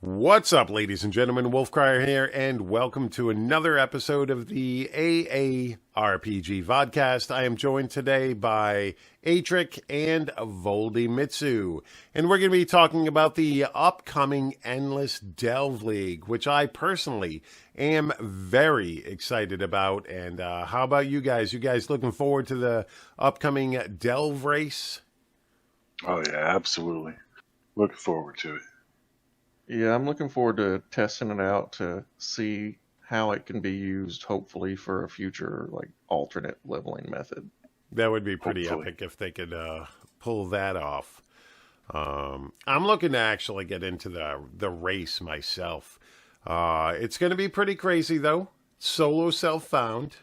What's up, ladies and gentlemen? WolfCryer here, and welcome to another episode of the AARPG Vodcast. I am joined today by Aetrik and Voldimistu, and we're going to be talking about the upcoming Endless Delve League, which I personally am very excited about. And how about you guys? You guys looking forward to the upcoming Delve race? Oh, yeah, absolutely. Looking forward to it. Yeah, I'm looking forward to testing it out to see how it can be used, hopefully, for a future alternate leveling method. That would be pretty epic if they could pull that off. I'm looking to actually get into the race myself. It's going to be pretty crazy, though. Solo self-found.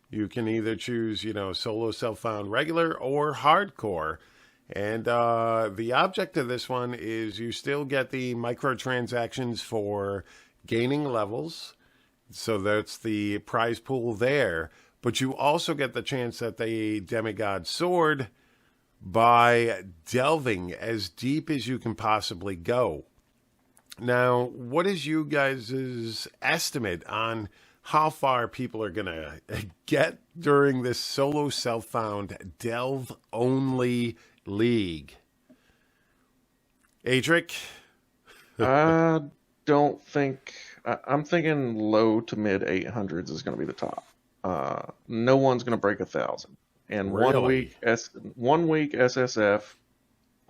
You can either choose, solo self-found regular or hardcore. And the object of this one is you still get the microtransactions for gaining levels. So that's the prize pool there. But you also get the chance at the demigod sword by delving as deep as you can possibly go. Now, what is you guys' estimate on how far people are going to get during this solo self-found delve-only league? Aetrik? I don't think... I'm thinking low to mid 800s is going to be the top. No one's going to break 1,000. And Really? one week SSF,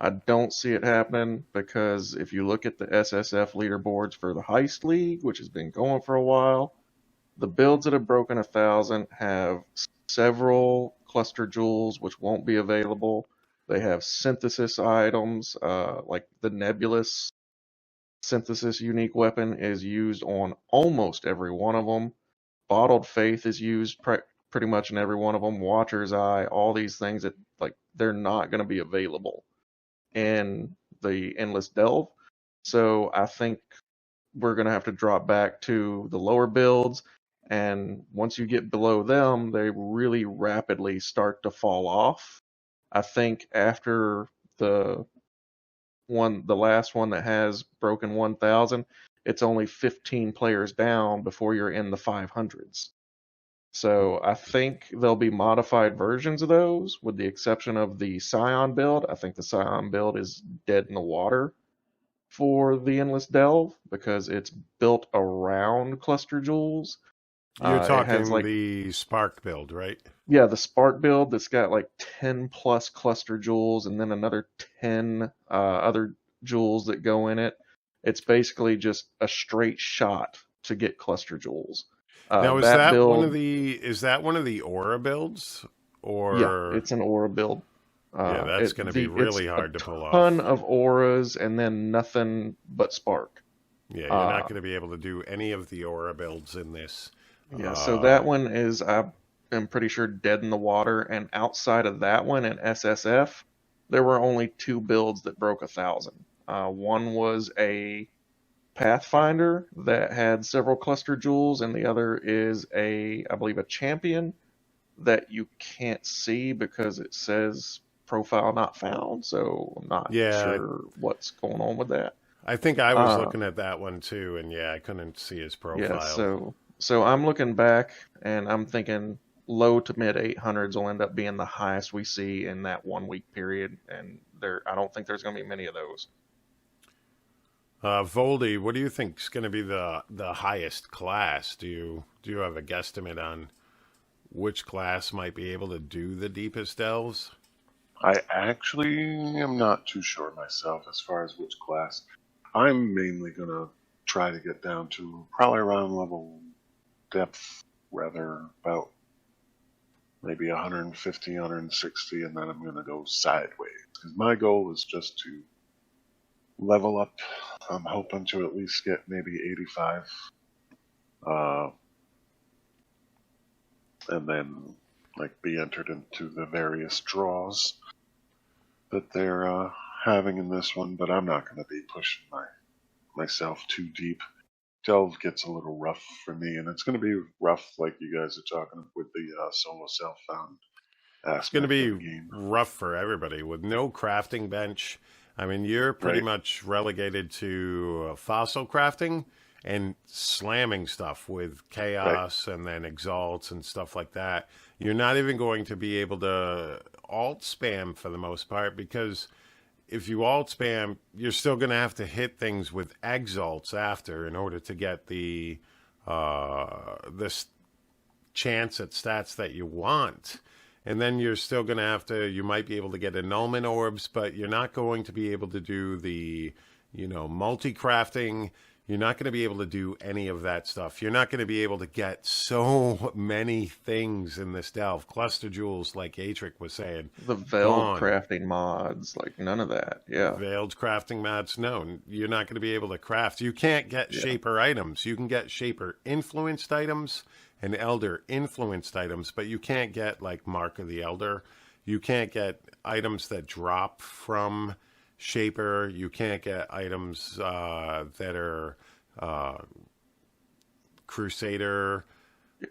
I don't see it happening because if you look at the SSF leaderboards for the Heist League, which has been going for a while, the builds that have broken 1,000 have several cluster jewels which won't be available. They have synthesis items, like the Nebulous synthesis unique weapon is used on almost every one of them. Bottled Faith is used pretty much in every one of them. Watcher's Eye, all these things that they're not going to be available in the Endless Delve. So I think we're going to have to drop back to the lower builds. And once you get below them, they really rapidly start to fall off. I think after the last one that has broken 1,000, it's only 15 players down before you're in the 500s. So I think there'll be modified versions of those, with the exception of the Scion build. I think the Scion build is dead in the water for the Endless Delve because it's built around cluster jewels. You're talking the Spark build, right? Yeah, the Spark build that's got 10 plus cluster jewels and then another 10 other jewels that go in it. It's basically just a straight shot to get cluster jewels. Now, is that one of the aura builds? Or yeah, it's an aura build. Yeah, that's going to be really hard to pull off. A ton of auras and then nothing but Spark. Yeah, you're not going to be able to do any of the aura builds in this. Yeah, so that one is, I'm pretty sure, dead in the water. And outside of that one in SSF, there were only 2 builds that broke 1,000. One was a Pathfinder that had several cluster jewels, and the other is I believe, a champion that you can't see because it says profile not found. So I'm not sure what's going on with that. I think I was looking at that one too, and I couldn't see his profile. Yeah, so I'm looking back, and I'm thinking low to mid 800s will end up being the highest we see in that 1 week period, and I don't think there's going to be many of those. Voldy, what do you think is going to be the highest class? Do you have a guesstimate on which class might be able to do the deepest delves? I actually am not too sure myself as far as which class. I'm mainly going to try to get down to probably around level depth, rather about maybe 150, 160, and then I'm going to go sideways. Because my goal is just to level up. I'm hoping to at least get maybe 85. And then be entered into the various draws that they're having in this one. But I'm not going to be pushing myself too deep. Delve gets a little rough for me, and it's going to be rough like you guys are talking with the solo self-found aspect. It's going to be rough for everybody with no crafting bench. I mean, you're pretty Right. much relegated to fossil crafting and slamming stuff with Right. chaos and then exalts and stuff like that. You're not even going to be able to alt spam for the most part, because if you alt spam, you're still going to have to hit things with exalts after in order to get this chance at stats that you want. And then you're still going to have to, you might be able to get annulment orbs, but you're not going to be able to do the, multi-crafting. You're not going to be able to do any of that stuff. You're not going to be able to get so many things in this delve. Cluster jewels, like Aetrik was saying. The veiled Gone. crafting mods, like none of that. Yeah. Veiled crafting mods, no. You're not going to be able to craft. You can't get Shaper items. You can get Shaper influenced items and Elder influenced items, but you can't get like Mark of the Elder. You can't get items that drop from Shaper. You can't get items that are Crusader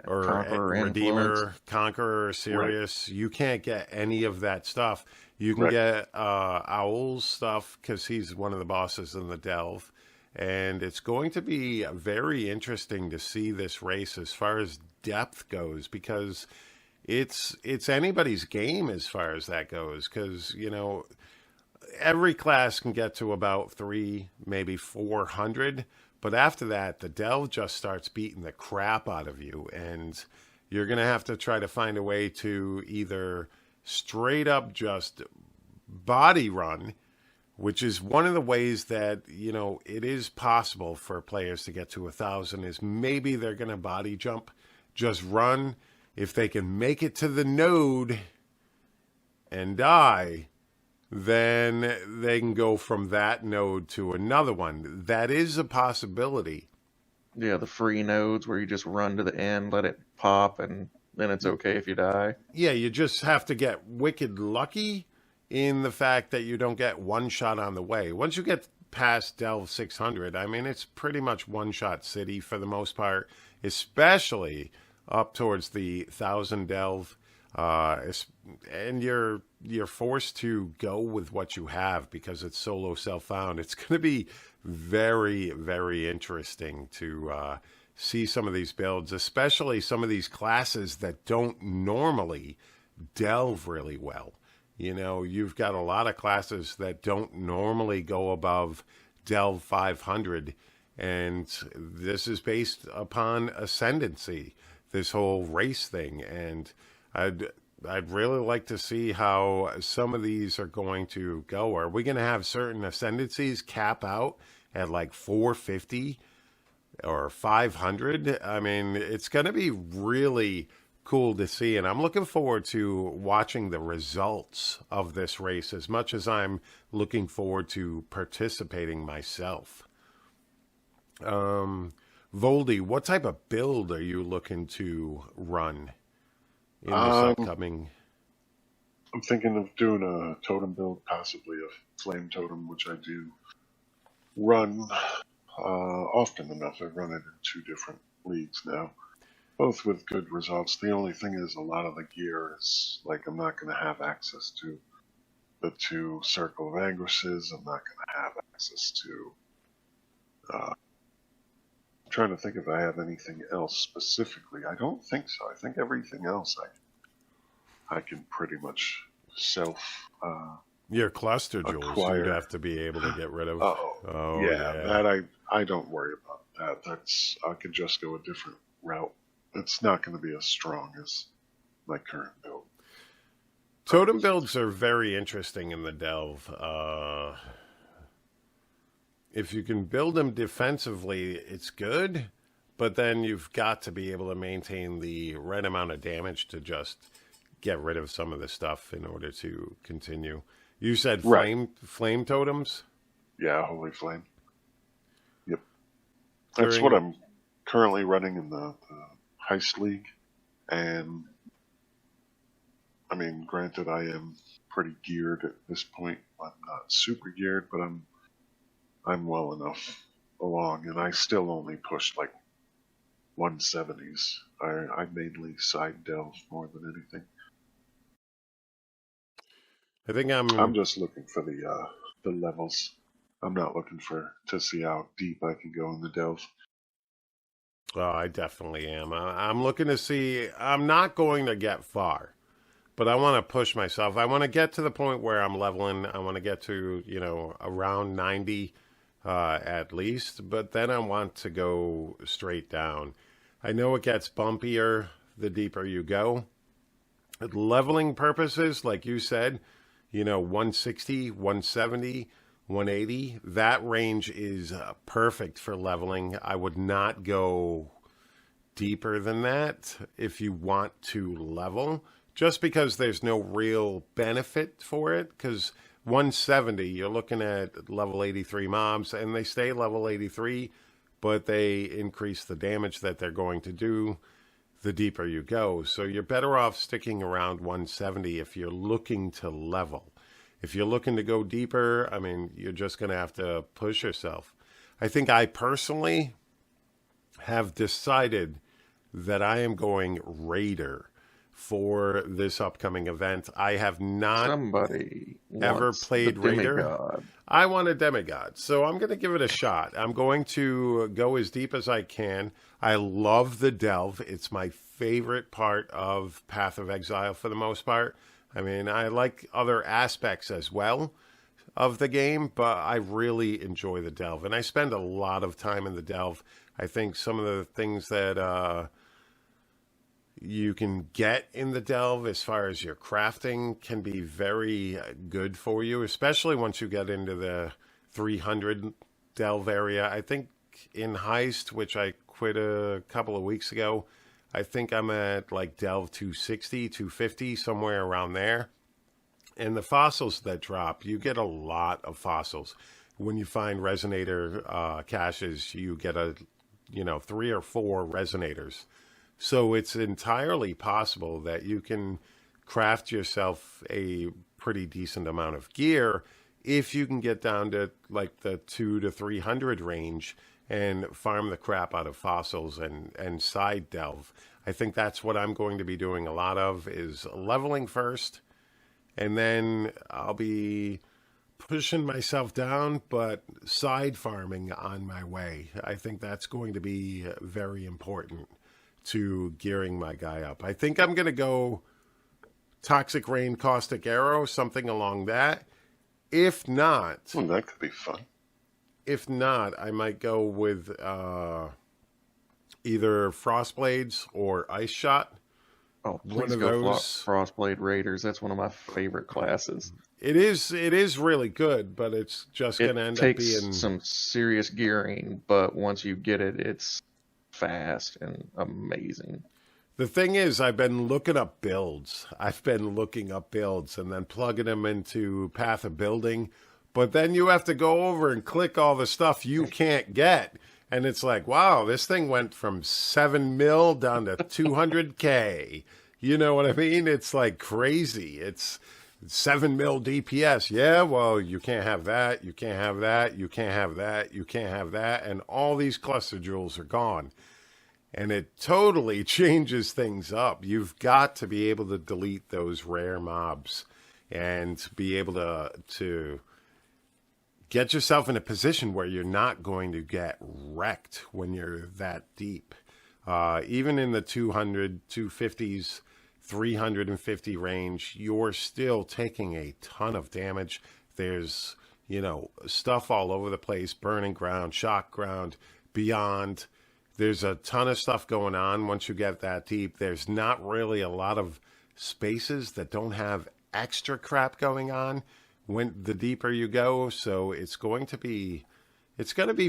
or Conqueror Redeemer, influence. Conqueror, Sirius. You can't get any of that stuff. You can get Owl's stuff because he's one of the bosses in the delve. And it's going to be very interesting to see this race as far as depth goes, because it's anybody's game as far as that goes, because, every class can get to about 300, maybe 400. But after that, the delve just starts beating the crap out of you. And you're going to have to try to find a way to either straight up just body run, which is one of the ways that, it is possible for players to get to 1,000, is maybe they're going to body jump, just run. If they can make it to the node and die, then they can go from that node to another one. That is a possibility. Yeah, the free nodes where you just run to the end, let it pop, and then it's okay if you die. Yeah, you just have to get wicked lucky in the fact that you don't get one shot on the way. Once you get past Delve 600, I mean, it's pretty much one-shot city for the most part, especially up towards the 1,000 Delve. And you're forced to go with what you have because it's solo self-found. It's going to be very, very interesting to see some of these builds, especially some of these classes that don't normally delve really well. You've got a lot of classes that don't normally go above Delve 500, and this is based upon ascendancy, this whole race thing. And I'd really like to see how some of these are going to go. Are we going to have certain ascendancies cap out at like 450 or 500? I mean, it's going to be really cool to see, and I'm looking forward to watching the results of this race as much as I'm looking forward to participating myself. Voldy, what type of build are you looking to run in this upcoming? I'm thinking of doing a totem build, possibly a flame totem, which I do run often enough. I run it in 2 different leagues now, both with good results. The only thing is a lot of the gear is, like, I'm not going to have access to the 2 Circle of Angushes. I'm not going to have access to... I'm trying to think if I have anything else specifically. I don't think so. I think everything else I can pretty much self... Your cluster jewels acquire. you'd have to be able to get rid of. That I don't worry about that. I could just go a different route. It's not going to be as strong as my current build. Totem builds are very interesting in the delve. If you can build them defensively, it's good, but then you've got to be able to maintain the right amount of damage to just get rid of some of the stuff in order to continue. You said flame totems? Yeah, Holy Flame. Yep. That's what I'm currently running in the Heist League. And, I mean, granted, I am pretty geared at this point. I'm not super geared, but I'm well enough along. And I still only push, like, 170s. I mainly side delve more than anything. I think I'm just looking for the the levels. I'm not looking to see how deep I can go in the delve. Oh, I definitely am. I'm looking to see. I'm not going to get far, but I want to push myself. I want to get to the point where I'm leveling. I want to get to, around 90 at least, but then I want to go straight down. I know it gets bumpier the deeper you go. At leveling purposes, like you said, 160, 170, 180, that range is perfect for leveling. I would not go deeper than that if you want to level, just because there's no real benefit for it. Because 170, you're looking at level 83 mobs, and they stay level 83, but they increase the damage that they're going to do the deeper you go. So you're better off sticking around 170 if you're looking to level. If you're looking to go deeper, I mean, you're just going to have to push yourself. I think I personally have decided that I am going Raider for this upcoming event. I have not ever played Raider. I want a demigod, so I'm going to give it a shot. I'm going to go as deep as I can. I love the delve. It's my favorite part of Path of Exile for the most part. I mean, I like other aspects as well of the game, but I really enjoy the delve. And I spend a lot of time in the delve. I think some of the things that you can get in the delve as far as your crafting can be very good for you, especially once you get into the 300 delve area. I think in Heist, which I quit a couple of weeks ago, I think I'm at like delve 260, 250, somewhere around there. And the fossils that drop, you get a lot of fossils. When you find resonator caches, you get 3 or 4 resonators. So it's entirely possible that you can craft yourself a pretty decent amount of gear if you can get down to like the 200 to 300 range and farm the crap out of fossils and side delve. I think that's what I'm going to be doing a lot of, is leveling first, and then I'll be pushing myself down, but side farming on my way. I think that's going to be very important to gearing my guy up. I think I'm going to go Toxic Rain, Caustic Arrow, something along that. If not... Well, that could be fun. If not, I might go with either Frostblades or Ice Shot. Oh, please go Frostblade Raiders. That's one of my favorite classes. It is really good, but it's just going to end up being... It takes some serious gearing, but once you get it, it's fast and amazing. The thing is, I've been looking up builds. And then plugging them into Path of Building. But then you have to go over and click all the stuff you can't get. And it's like, wow, this thing went from 7 mil down to 200K. You know what I mean? It's like crazy. It's 7 mil DPS. Yeah, well, you can't have that. You can't have that. You can't have that. You can't have that. And all these cluster jewels are gone. And it totally changes things up. You've got to be able to delete those rare mobs and be able to get yourself in a position where you're not going to get wrecked when you're that deep. Even in the 200, 250s, 350 range, you're still taking a ton of damage. There's, stuff all over the place, burning ground, shock ground, beyond. There's a ton of stuff going on once you get that deep. There's not really a lot of spaces that don't have extra crap going on when the deeper you go. So it's going to be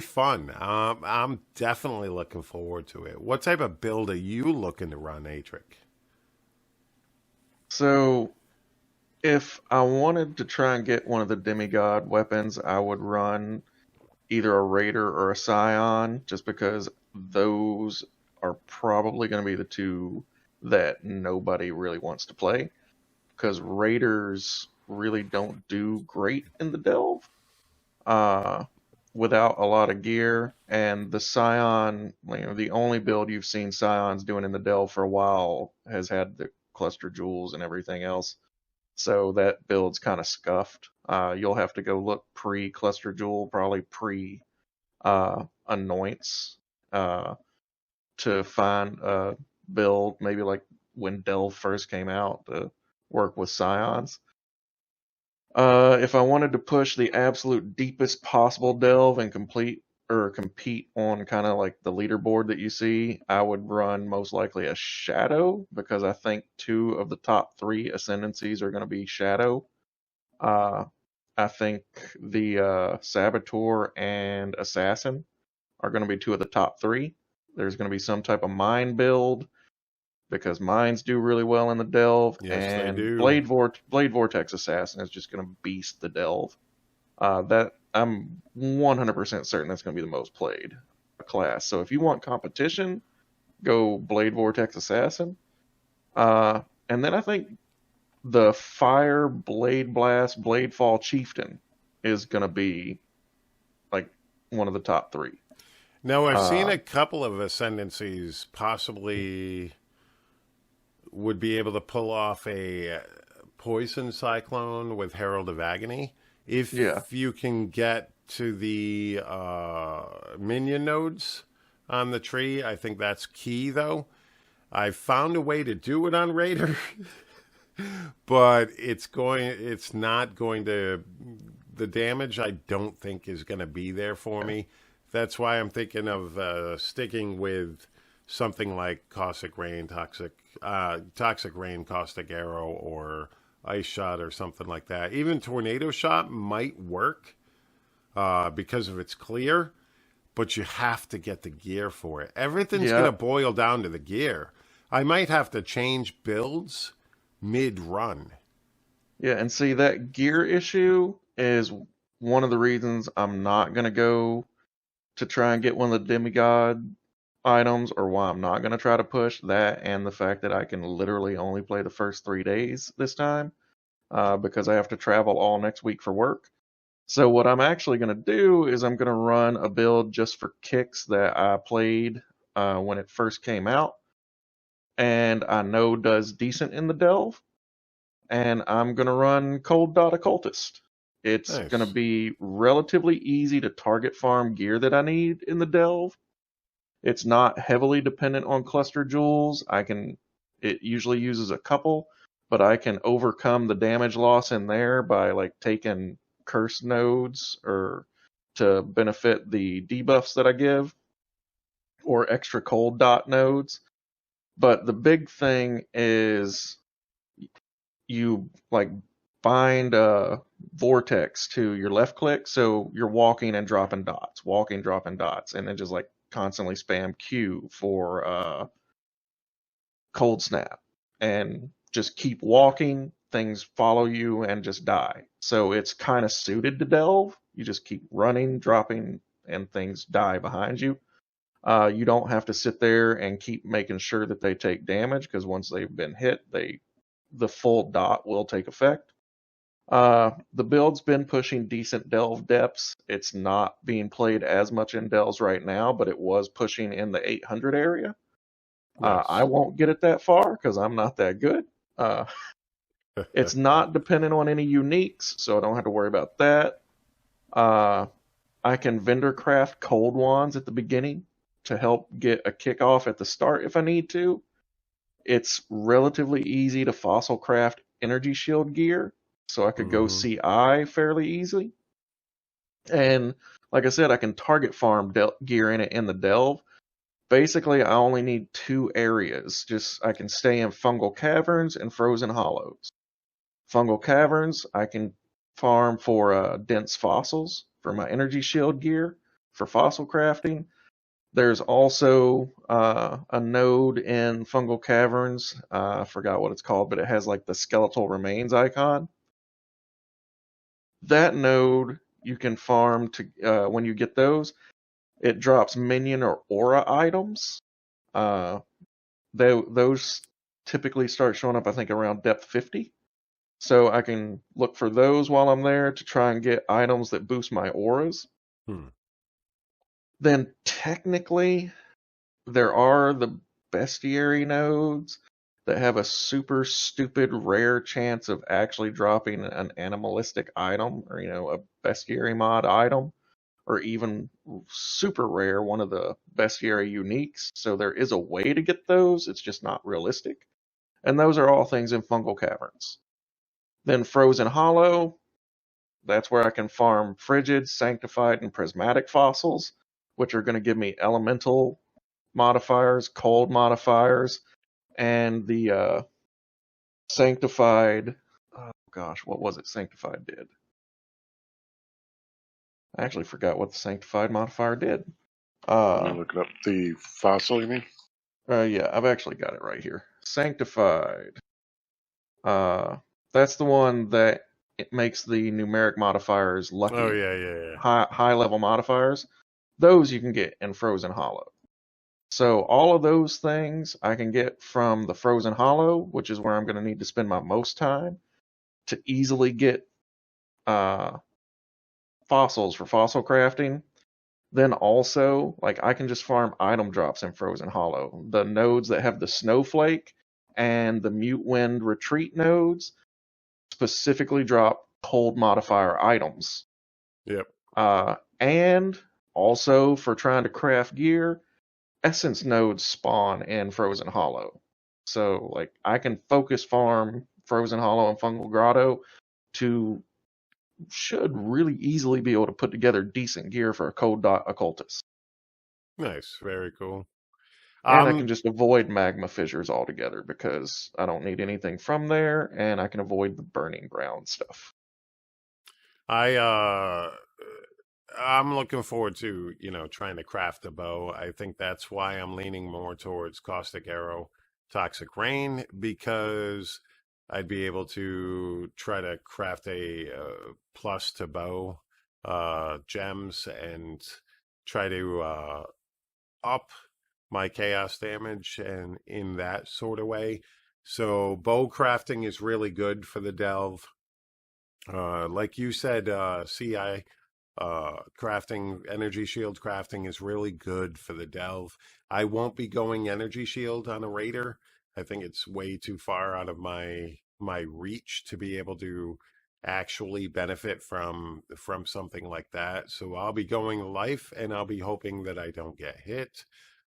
fun. I'm definitely looking forward to it. What type of build are you looking to run, Aetrik? So if I wanted to try and get one of the demigod weapons, I would run either a Raider or a Scion, just because those are probably going to be the two that nobody really wants to play, because Raiders really don't do great in the delve without a lot of gear. And the Scion, the only build you've seen Scions doing in the delve for a while has had the cluster jewels and everything else, so that build's kind of scuffed. You'll have to go look pre-Cluster Jewel, probably pre-Anoints, to find a build, maybe like when Delve first came out, to work with Scions. If I wanted to push the absolute deepest possible delve and compete on kind of like the leaderboard that you see, I would run most likely a Shadow, because I think 2 of the top 3 ascendancies are going to be Shadow. I think the Saboteur and Assassin are going to be 2 of the top 3. There's going to be some type of mine build, because mines do really well in the delve, Yes, they and do. Blade Vortex Assassin is just going to beast the delve. That I'm 100% certain that's going to be the most played class. So if you want competition, go Blade Vortex Assassin. And then I think the Fire, Blade Blast, Blade Fall Chieftain is going to be like one of the top 3. Now, I've seen a couple of ascendancies possibly would be able to pull off a Poison Cyclone with Herald of Agony. If you can get to the minion nodes on the tree, I think that's key, though. I found a way to do it on Raider, but it's not going to, the damage I don't think is going to be there for me. That's why I'm thinking of sticking with something like Caustic Rain, Toxic Rain, Caustic Arrow, or Ice Shot, or something like that. Even Tornado Shot might work because of its clear, but you have to get the gear for it. Everything's going to boil down to the gear. I might have to change builds mid-run. Yeah, and see, that gear issue is one of the reasons I'm not going to go to try and get one of the demigod items, or why I'm not going to try to push that, and the fact that I can literally only play the first 3 days this time, because I have to travel all next week for work. So what I'm actually going to do is I'm going to run a build just for kicks that I played when it first came out, and I know does decent in the delve, and I'm going to run Cold Dot Occultist. It's going to be relatively easy to target farm gear that I need in the delve. It's not heavily dependent on cluster jewels. It usually uses a couple, but I can overcome the damage loss in there by like taking curse nodes or to benefit the debuffs that I give, or extra cold dot nodes. But the big thing is you like bind a vortex to your left click, so you're walking and dropping dots, and then just like constantly spam Q for cold snap, and just keep walking, things follow you and just die. So it's kind of suited to delve. You just keep running, dropping, and things die behind you. You don't have to sit there and keep making sure that they take damage, because once they've been hit, the full dot will take effect. The build's been pushing decent delve depths. It's not being played as much in delves right now, but it was pushing in the 800 area. Yes. I won't get it that far because I'm not that good. It's not dependent on any uniques, so I don't have to worry about that. I can vendor craft cold wands at the beginning to help get a kickoff at the start if I need to. It's relatively easy to fossil craft energy shield gear, so I could go CI fairly easily. And like I said, I can target farm gear in it in the delve. Basically, I only need 2 areas. I can stay in Fungal Caverns and Frozen Hollows. Fungal Caverns, I can farm for dense fossils for my energy shield gear for fossil crafting. There's also a node in Fungal Caverns. I forgot what it's called, but it has like the skeletal remains icon. That node you can farm to when you get those. It drops minion or aura items. Those typically start showing up, I think, around depth 50. So I can look for those while I'm there to try and get items that boost my auras. Then technically, there are the bestiary nodes. that have a super stupid rare chance of actually dropping an animalistic item or, a bestiary mod item, or even super rare, one of the bestiary uniques. So there is a way to get those, it's just not realistic. And those are all things in fungal caverns. Then Frozen Hollow, that's where I can farm frigid, sanctified, and prismatic fossils, which are going to give me elemental modifiers, cold modifiers, and the sanctified. Oh gosh, what was it? Sanctified did. I actually forgot what the sanctified modifier did. Let me look it up. The fossil, you mean? Yeah, I've actually got it right here. Sanctified. That's the one that it makes the numeric modifiers lucky. Oh, yeah. High level modifiers. Those you can get in Frozen Hollow. So all of those things I can get from the Frozen Hollow, which is where I'm going to need to spend my most time to easily get fossils for fossil crafting. Then also, I can just farm item drops in Frozen Hollow. The nodes that have the Snowflake and the Mute Wind Retreat nodes specifically drop cold modifier items. Yep. And also for trying to craft gear, essence nodes spawn in Frozen Hollow. So I can focus farm Frozen Hollow and Fungal Grotto should really easily be able to put together decent gear for a cold occultist. Nice. Very cool. And I can just avoid magma fissures altogether because I don't need anything from there, and I can avoid the burning ground stuff. I'm looking forward to, trying to craft a bow. I think that's why I'm leaning more towards Caustic Arrow, Toxic Rain, because I'd be able to try to craft a plus to bow gems and try to up my chaos damage and in that sort of way. So bow crafting is really good for the delve. Like you said, CI crafting, energy shield crafting is really good for the delve. I won't be going energy shield on a raider. I think it's way too far out of my reach to be able to actually benefit from something like that. So I'll be going life, and I'll be hoping that I don't get hit.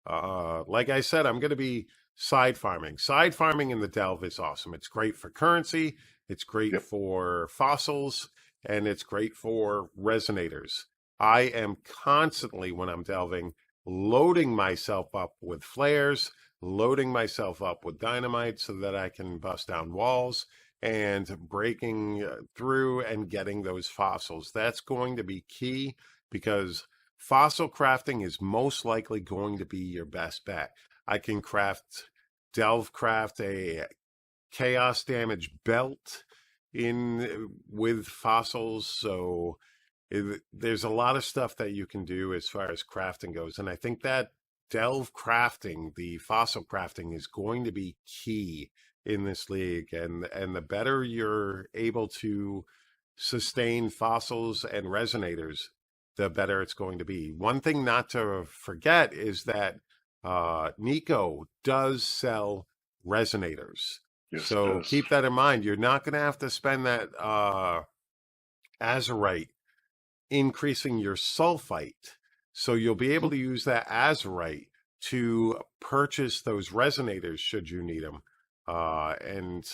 Like I said, I'm going to be side farming. Side farming in the delve is awesome. It's great for currency. It's great for fossils, and it's great for resonators. I am constantly, when I'm delving, loading myself up with flares, loading myself up with dynamite so that I can bust down walls and breaking through and getting those fossils. That's going to be key because fossil crafting is most likely going to be your best bet. I can delve craft a chaos damage belt with fossils, so there's a lot of stuff that you can do as far as crafting goes, and I think that delve crafting, the fossil crafting, is going to be key in this league, and the better you're able to sustain fossils and resonators, the better it's going to be. One thing not to forget is that Nico does sell resonators. Yes, so keep that in mind. You're not going to have to spend that azurite increasing your sulfite. So you'll be able to use that azurite to purchase those resonators should you need them. And,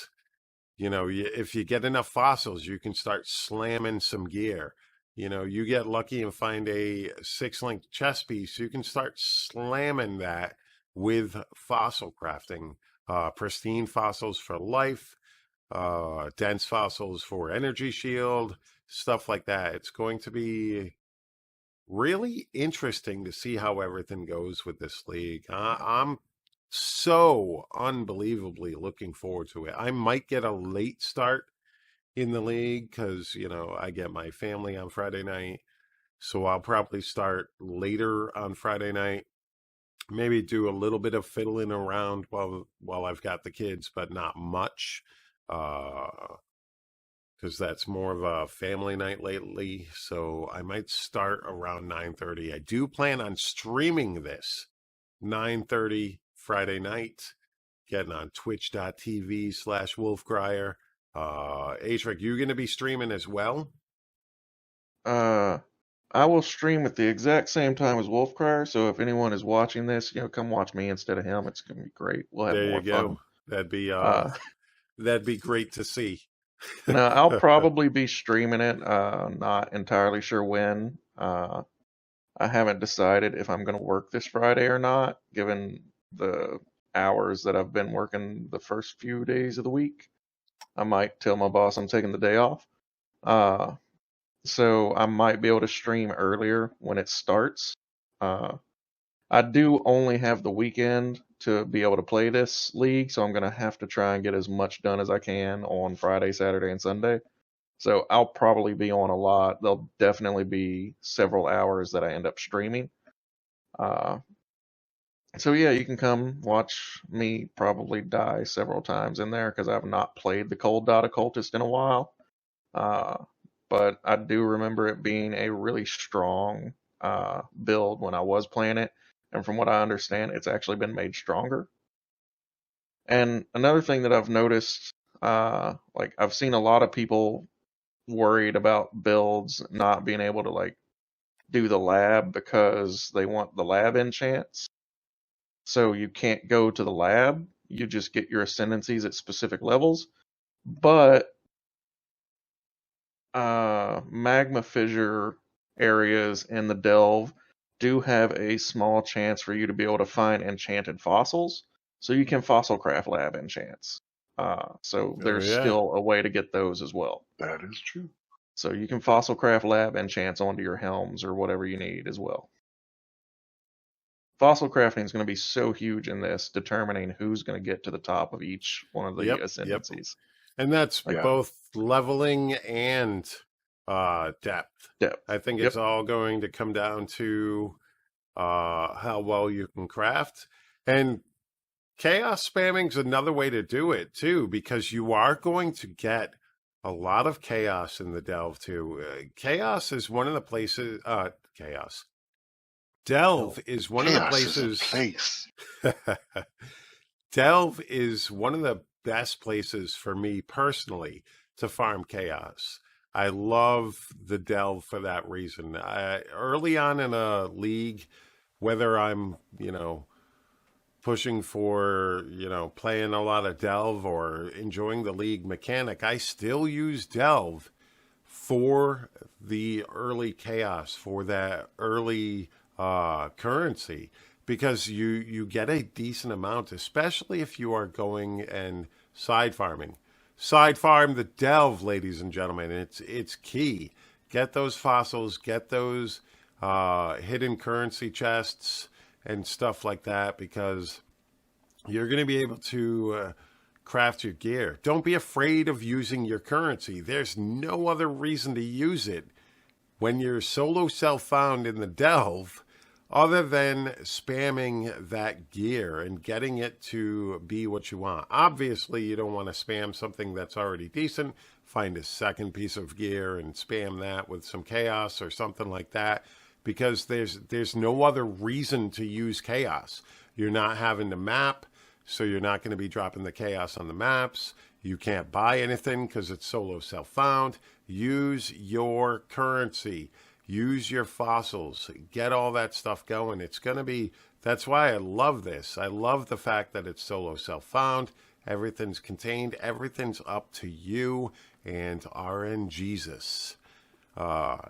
if you get enough fossils, you can start slamming some gear. You get lucky and find a 6-link chest piece, you can start slamming that with fossil crafting. Pristine fossils for life, dense fossils for energy shield, stuff like that. It's going to be really interesting to see how everything goes with this league. I'm so unbelievably looking forward to it. I might get a late start in the league because, I get my family on Friday night. So I'll probably start later on Friday night. Maybe do a little bit of fiddling around while I've got the kids, but not much, because that's more of a family night lately. So I might start around 9:30. I do plan on streaming this 9:30 Friday night. getting on twitch.tv/WolfCryer. Aetrik, you going to be streaming as well? I will stream at the exact same time as WolfCryer, so if anyone is watching this, come watch me instead of him. It's gonna be great. We'll have There more you go. fun. That'd be great to see. Now, I'll probably be streaming it. Not entirely sure when. I haven't decided if I'm going to work this Friday or not, given the hours that I've been working the first few days of the week. I might tell my boss I'm taking the day off. So I might be able to stream earlier when it starts. I do only have the weekend to be able to play this league, so I'm going to have to try and get as much done as I can on Friday, Saturday, and Sunday. So I'll probably be on a lot. There'll definitely be several hours that I end up streaming. So yeah, you can come watch me probably die several times in there because I've not played the Cold Dot Occultist in a while. But I do remember it being a really strong build when I was playing it. And from what I understand, it's actually been made stronger. And another thing that I've noticed, I've seen a lot of people worried about builds not being able to do the lab because they want the lab enchants. So you can't go to the lab. You just get your ascendancies at specific levels. But magma fissure areas in the delve do have a small chance for you to be able to find enchanted fossils. So you can fossil craft lab enchants. So there's still a way to get those as well. That is true. So you can fossil craft lab enchants onto your helms or whatever you need as well. Fossil crafting is going to be so huge in this, determining who's going to get to the top of each one of the ascendancies. Yep. And that's both leveling and depth. I think it's all going to come down to how well you can craft. And chaos spamming is another way to do it, too, because you are going to get a lot of chaos in the delve, too. Chaos is one of the places... Delve is one of the places... Delve is one of the best places for me personally to farm chaos. I love the delve for that reason. Early on in a league, whether I'm, pushing for, playing a lot of delve or enjoying the league mechanic, I still use delve for the early chaos, for that early currency, because you get a decent amount, especially if you are going and side farming. Side farm the delve, ladies and gentlemen. It's key. Get those fossils, get those hidden currency chests and stuff like that, because you're going to be able to craft your gear. Don't be afraid of using your currency. There's no other reason to use it when you're solo self-found in the delve other than spamming that gear and getting it to be what you want. Obviously, you don't want to spam something that's already decent. Find a second piece of gear and spam that with some chaos or something like that, because there's no other reason to use chaos. You're not having to map, so you're not going to be dropping the chaos on the maps. You can't buy anything because it's solo self-found. Use your currency. Use your fossils. Get all that stuff going. It's going to be... That's why I love this. I love the fact that it's solo self-found. Everything's contained. Everything's up to you and RNGesus.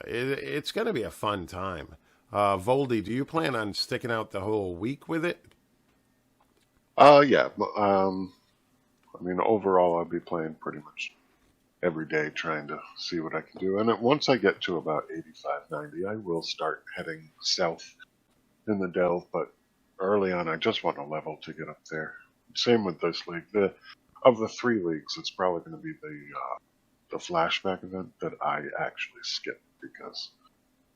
It's going to be a fun time. Voldy, do you plan on sticking out the whole week with it? Yeah. Overall, I'll be playing pretty much every day, trying to see what I can do. And once I get to about 85, 90, I will start heading south in the delve. But early on, I just want a level to get up there. Same with this league. Of the 3 leagues, it's probably going to be the flashback event that I actually skip because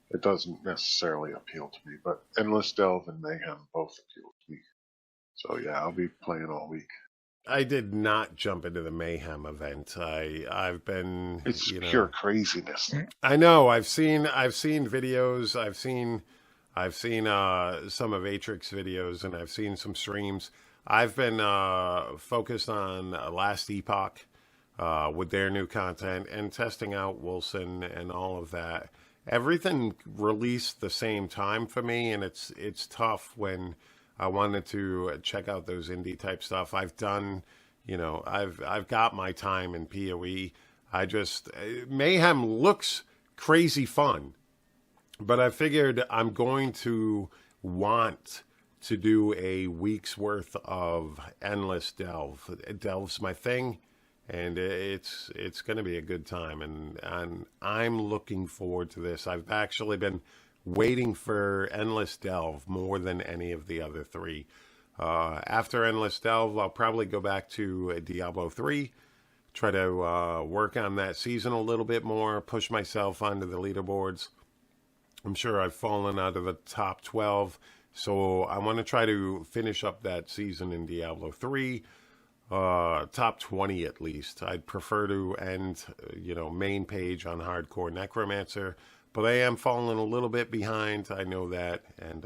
it doesn't necessarily appeal to me. But Endless Delve and Mayhem both appeal to me. So yeah, I'll be playing all week. I did not jump into the Mayhem event. I've been... It's pure craziness. I know. I've seen videos. I've seen some of Aetrik's videos, and I've seen some streams. I've been focused on Last Epoch with their new content and testing out Wilson and all of that. Everything released the same time for me, and it's tough when I wanted to check out those indie type stuff. I've done, I've got my time in PoE. I just Mayhem looks crazy fun, but I figured I'm going to want to do a week's worth of endless delve. Delve's my thing, and it's going to be a good time, and I'm looking forward to this. I've actually been waiting for endless delve more than any of the other three. After endless delve, I'll probably go back to Diablo 3, try to work on that season a little bit more, push myself onto the leaderboards. I'm sure I've fallen out of the top 12, so I want to try to finish up that season in Diablo 3, top 20 at least. I'd prefer to end, main page on Hardcore Necromancer, but I am falling a little bit behind. I know that, and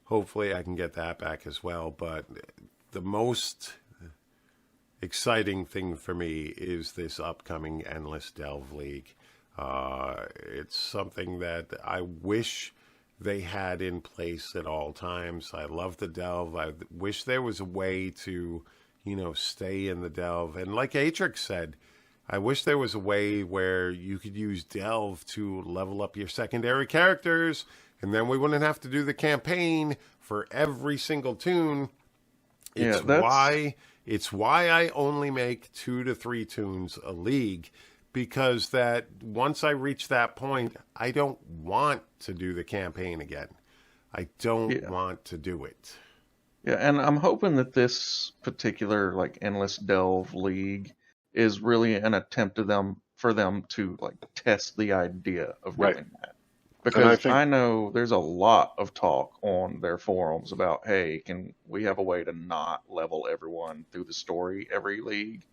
hopefully I can get that back as well. But the most exciting thing for me is this upcoming Endless Delve League. It's something that I wish they had in place at all times. I love the delve. I wish there was a way to, stay in the delve. And like Aetrik said, I wish there was a way where you could use delve to level up your secondary characters, and then we wouldn't have to do the campaign for every single toon. It's why I only make 2 to 3 toons a league, because that once I reach that point, I don't want to do the campaign again. I don't want to do it. Yeah, and I'm hoping that this particular Endless Delve League is really an attempt for them to test the idea of doing that. Because I know there's a lot of talk on their forums about, hey, can we have a way to not level everyone through the story every league?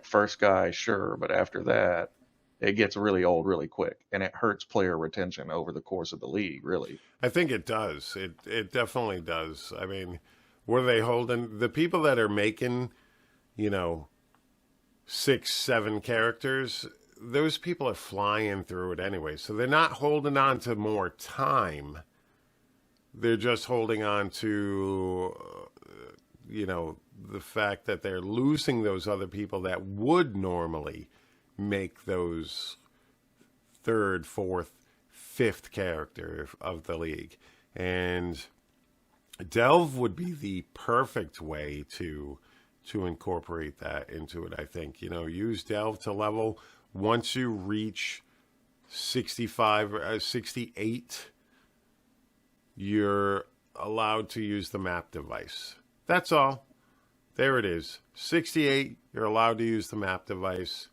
First guy, sure, but after that, it gets really old really quick, and it hurts player retention over the course of the league, really. I think it does. It definitely does. I mean, what are they holding? The people that are making, 6, 7 characters, those people are flying through it anyway. So they're not holding on to more time. They're just holding on to, the fact that they're losing those other people that would normally make those 3rd, 4th, 5th character of the league. And Delve would be the perfect way to incorporate that into it, I think. Use Delve to level. Once you reach 65 or 68, you're allowed to use the map device. That's all. There it is. 68, you're allowed to use the map device.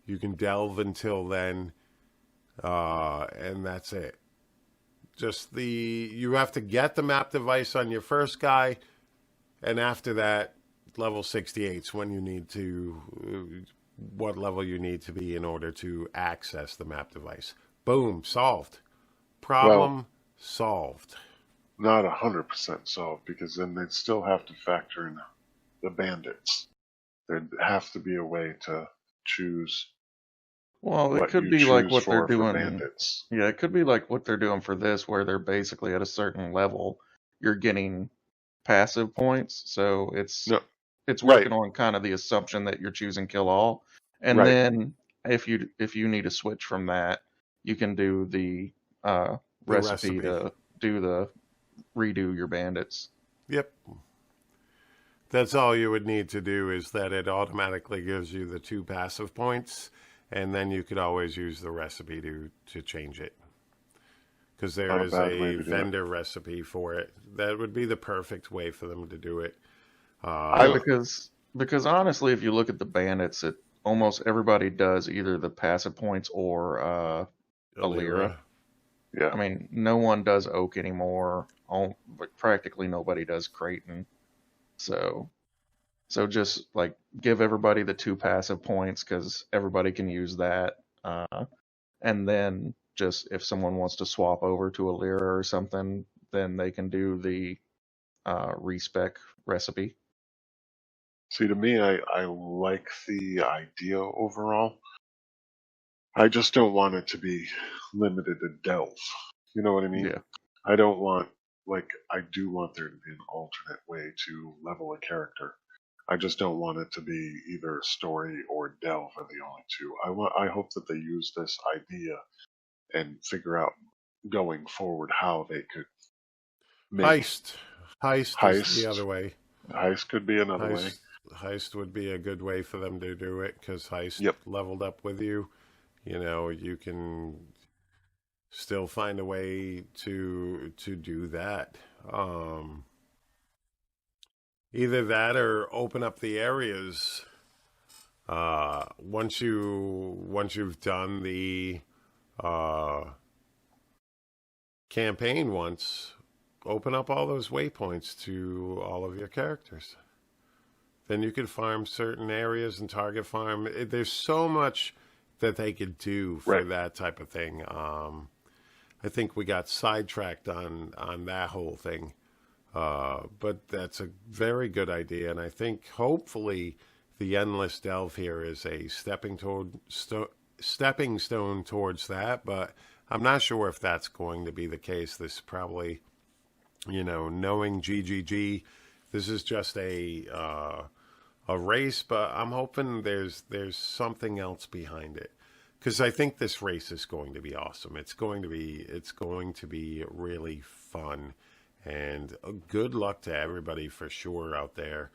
You can delve until then, and that's it. You have to get the map device on your first guy, and after that, level 68 is when you need to, what level you need to be in order to access the map device. Boom, solved. Problem solved. Not 100% solved, because then they'd still have to factor in the bandits. There'd have to be a way to choose. Well, it could be like what they're doing. Bandits. Yeah, it could be like what they're doing for this, where they're basically at a certain level, you're getting passive points. So it's working on kind of the assumption that you're choosing kill all, and then if you need to switch from that, you can do the recipe to redo your bandits. Yep. That's all you would need to do, is that it automatically gives you the 2 passive points, and then you could always use the recipe to change it. Because there is a vendor recipe for it. That would be the perfect way for them to do it. Because honestly, if you look at the bandits, almost everybody does either the passive points or Alira. Yeah. I mean, no one does Oak anymore. But practically nobody does Creighton. So just give everybody the 2 passive points, because everybody can use that. And then just if someone wants to swap over to Alira or something, then they can do the respec recipe. See, to me, I like the idea overall. I just don't want it to be limited to delve. You know what I mean? Yeah. I don't want, like, I do want there to be an alternate way to level a character. I just don't want it to be either story or delve are the only two. I hope that they use this idea and figure out going forward how they could make Heist is the other heist. way. Heist could be another way. Heist would be a good way for them to do it because Heist Yep. leveled up with you. You know, you can still find a way to do that. Either that or open up the areas. Once you've done the campaign once, open up all those waypoints to all of your characters. Then you could farm certain areas and target farm. There's so much that they could do for that type of thing. I think we got sidetracked on that whole thing. But that's a very good idea, and I think hopefully the Endless Delve here is a stepping stone towards that, but I'm not sure if that's going to be the case. This probably, knowing GGG, this is just a race, but I'm hoping there's something else behind it, because I think this race is going to be awesome. It's going to be really fun, and good luck to everybody for sure out there.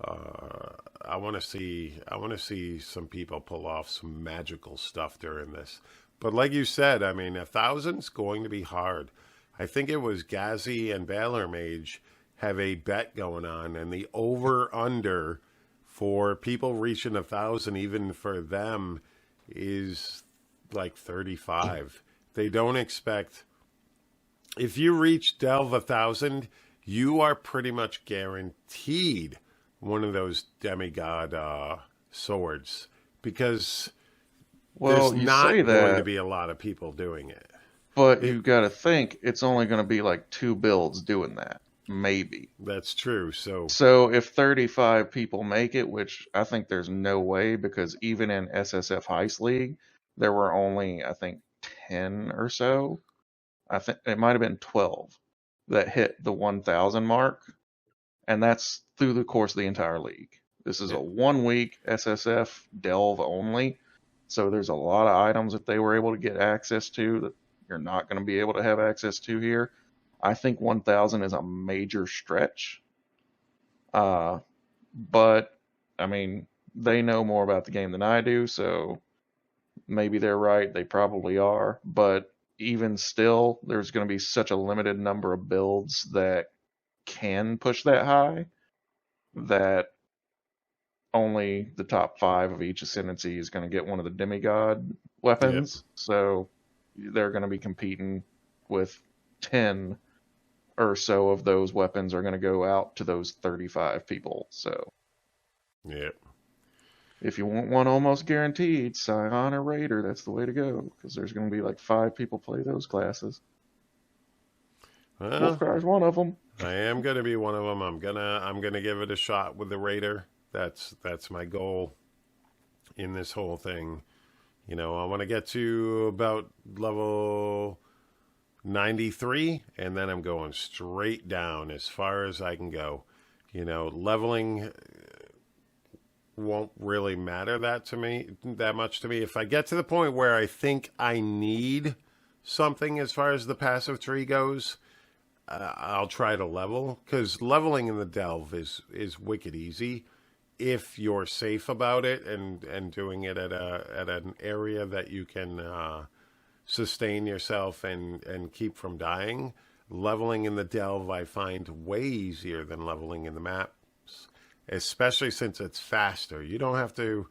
I want to see some people pull off some magical stuff during this. But like you said, I mean, 1,000's going to be hard. I think it was Gazi and Valor Mage have a bet going on, and the over-under for people reaching 1,000, even for them, is like 35. They don't expect... If you reach Delve 1,000, you are pretty much guaranteed one of those demigod swords, because there's not going to be a lot of people doing it. But you've got to think it's only going to be like 2 builds doing that, maybe. That's true. So if 35 people make it, which I think there's no way, because even in SSF Heist League, there were only, I think, 10 or so. I think it might have been 12 that hit the 1,000 mark, and that's through the course of the entire league. This is a 1-week SSF delve only, so there's a lot of items that they were able to get access to that you're not going to be able to have access to here. I think 1,000 is a major stretch, but I mean, they know more about the game than I do, so maybe they're right. They probably are, but even still, there's going to be such a limited number of builds that can push that high that only the top 5 of each ascendancy is going to get one of the demigod weapons. Yep. So they're going to be competing with 10 or so of those weapons are going to go out to those 35 people. So, yep. If you want one almost guaranteed, Scion or Raider, that's the way to go, because there's going to be like 5 people play those classes. Well, WolfCryer's one of them. I am going to be one of them. I'm gonna give it a shot with the Raider. That's my goal in this whole thing. I want to get to about level 93, and then I'm going straight down as far as I can go. Leveling won't really matter that much to me. If I get to the point where I think I need something as far as the passive tree goes, I'll try to level, because leveling in the delve is wicked easy if you're safe about it and doing it at an area that you can sustain yourself and keep from dying. Leveling in the delve I find way easier than leveling in the maps, especially since it's faster. You don't have to,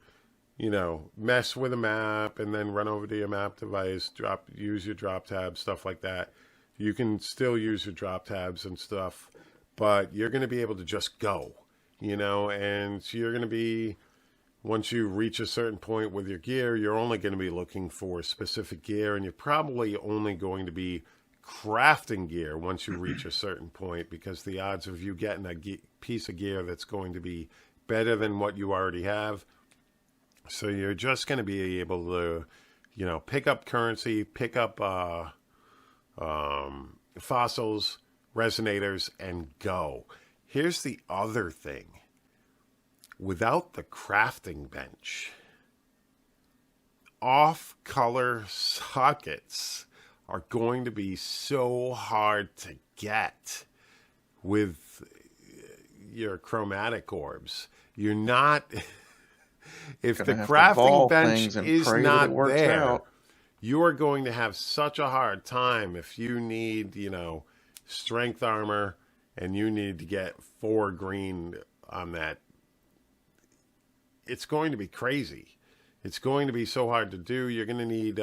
mess with a map and then run over to your map device, use your drop tab, stuff like that. You can still use your drop tabs and stuff, but you're going to be able to just go, and you're going to be, once you reach a certain point with your gear, you're only going to be looking for specific gear, and you're probably only going to be crafting gear once you reach a certain point, because the odds of you getting a piece of gear that's going to be better than what you already have. So you're just going to be able to, pick up currency, pick up fossils, resonators, and go. Here's the other thing. Without the crafting bench, off-color sockets are going to be so hard to get with your chromatic orbs. You're not... If the crafting bench is not there, you are going to have such a hard time if you need, strength armor and you need to get 4 green on that. It's going to be crazy. It's going to be so hard to do. You're going to need,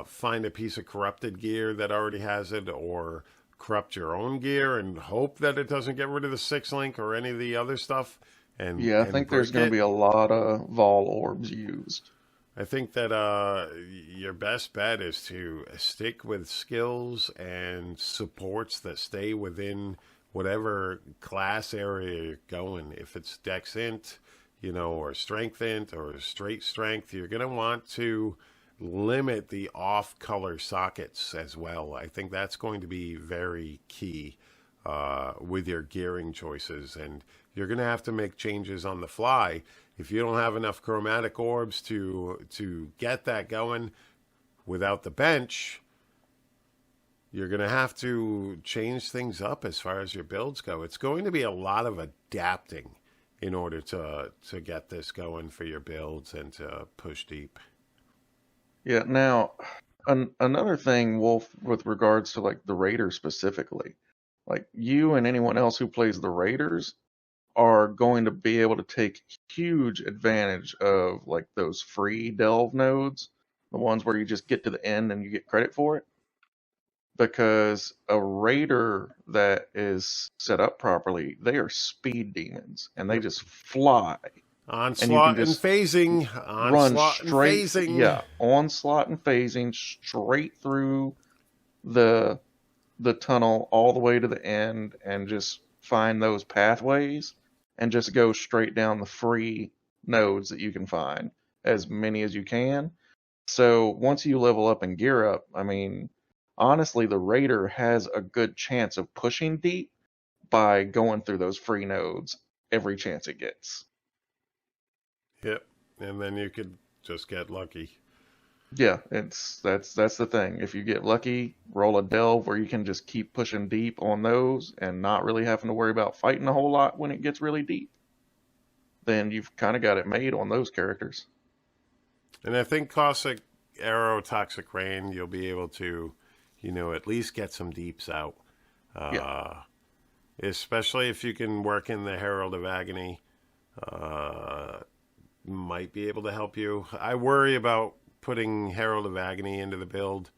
find a piece of corrupted gear that already has it, or corrupt your own gear and hope that it doesn't get rid of the 6-link or any of the other stuff. I think there's going to be a lot of Vol orbs used. I think that your best bet is to stick with skills and supports that stay within whatever class area you're going. If it's Dex Int, or Strength Int, or Straight Strength, you're going to want to limit the off-color sockets as well. I think that's going to be very key with your gearing choices, and you're going to have to make changes on the fly. If you don't have enough chromatic orbs to get that going without the bench, you're going to have to change things up as far as your builds go. It's going to be a lot of adapting in order to get this going for your builds and to push deep. Yeah, now, another thing, Wolf, with regards to like the Raiders specifically, like you and anyone else who plays the Raiders are going to be able to take huge advantage of like those free delve nodes, the ones where you just get to the end and you get credit for it. Because a Raider that is set up properly, they are speed demons and they just fly. Onslaught and phasing. Onslaught and phasing. Yeah, onslaught and phasing straight through the tunnel all the way to the end, and just find those pathways and just go straight down the free nodes that you can find, as many as you can. So once you level up and gear up, I mean, honestly, the Raider has a good chance of pushing deep by going through those free nodes every chance it gets. Yep, and then you could just get lucky. Yeah, that's the thing. If you get lucky, roll a delve where you can just keep pushing deep on those and not really having to worry about fighting a whole lot when it gets really deep, then you've kind of got it made on those characters. And I think Caustic Arrow, Toxic Rain, you'll be able to, at least get some deeps out. Especially if you can work in the Herald of Agony. Might be able to help you. I worry about putting Herald of Agony into the build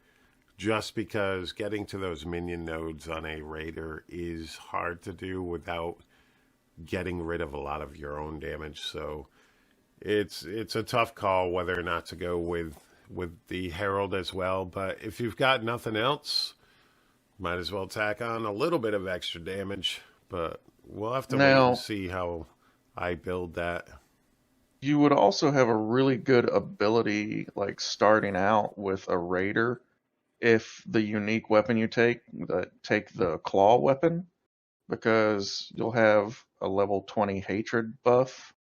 just because getting to those minion nodes on a Raider is hard to do without getting rid of a lot of your own damage. So it's a tough call whether or not to go with the Herald as well. But if you've got nothing else, might as well tack on a little bit of extra damage. But we'll have to wait and see how I build that. You would also have a really good ability, like starting out with a Raider, if the unique weapon you take the claw weapon, because you'll have a level 20 hatred buff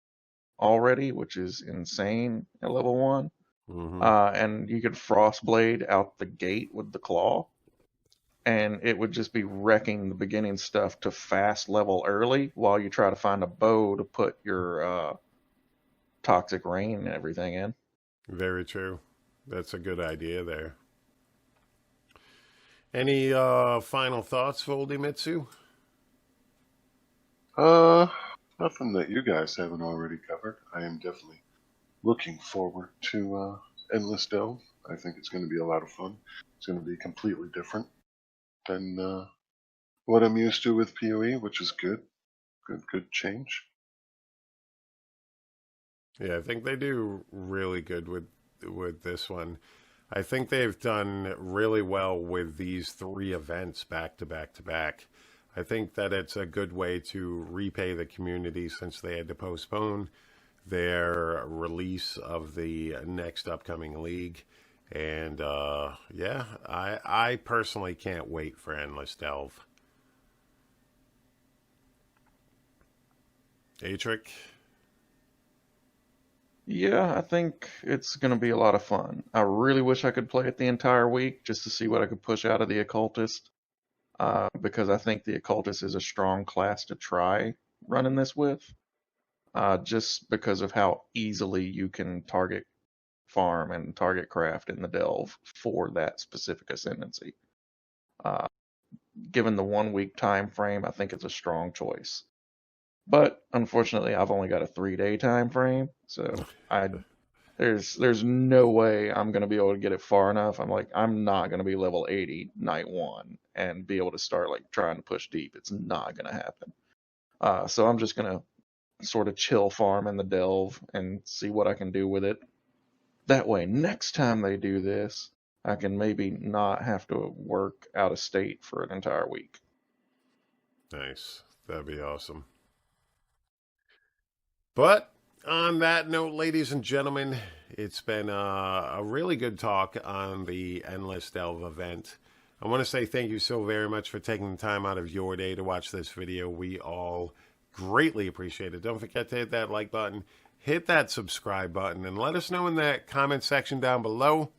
already, which is insane at level 1. Mm-hmm. And you could Frostblade out the gate with the claw, and it would just be wrecking the beginning stuff to fast level early while you try to find a bow to put your Toxic Rain and everything in. Very true. That's a good idea there. Any final thoughts, Voldimistu? Nothing that you guys haven't already covered. I am definitely looking forward to Endless Delve. I think it's going to be a lot of fun. It's going to be completely different than what I'm used to with PoE, which is good. Good change. Yeah, I think they do really good with this one. I think they've done really well with these 3 events back to back to back. I think that it's a good way to repay the community since they had to postpone their release of the next upcoming league. And yeah, I personally can't wait for Endless Delve. Aetrik? Yeah, I think it's going to be a lot of fun. I really wish I could play it the entire week just to see what I could push out of the Occultist, because I think the Occultist is a strong class to try running this with, just because of how easily you can target farm and target craft in the Delve for that specific ascendancy. Given the 1 week time frame, I think it's a strong choice. But unfortunately, I've only got a 3-day time frame, so there's no way I'm gonna be able to get it far enough. I'm not gonna be level 80 night 1 and be able to start like trying to push deep. It's not gonna happen. So I'm just gonna sort of chill farm in the Delve and see what I can do with it. That way, next time they do this, I can maybe not have to work out of state for an entire week. Nice. That'd be awesome. But on that note, ladies and gentlemen, it's been a really good talk on the Endless Delve event. I want to say thank you so very much for taking the time out of your day to watch this video. We all greatly appreciate it. Don't forget to hit that like button, hit that subscribe button, and let us know in that comment section down below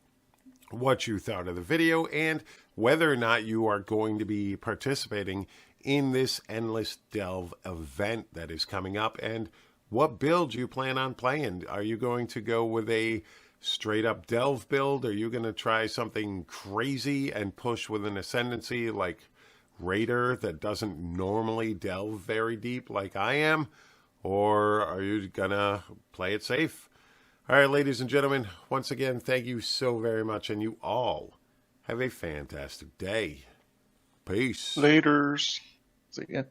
what you thought of the video and whether or not you are going to be participating in this Endless Delve event that is coming up, and what build you plan on playing. Are you going to go with a straight up Delve build? Are you going to try something crazy and push with an ascendancy like Raider that doesn't normally delve very deep like I am? Or are you going to play it safe? All right, ladies and gentlemen, once again, thank you so very much, and you all have a fantastic day. Peace. Laters. See ya.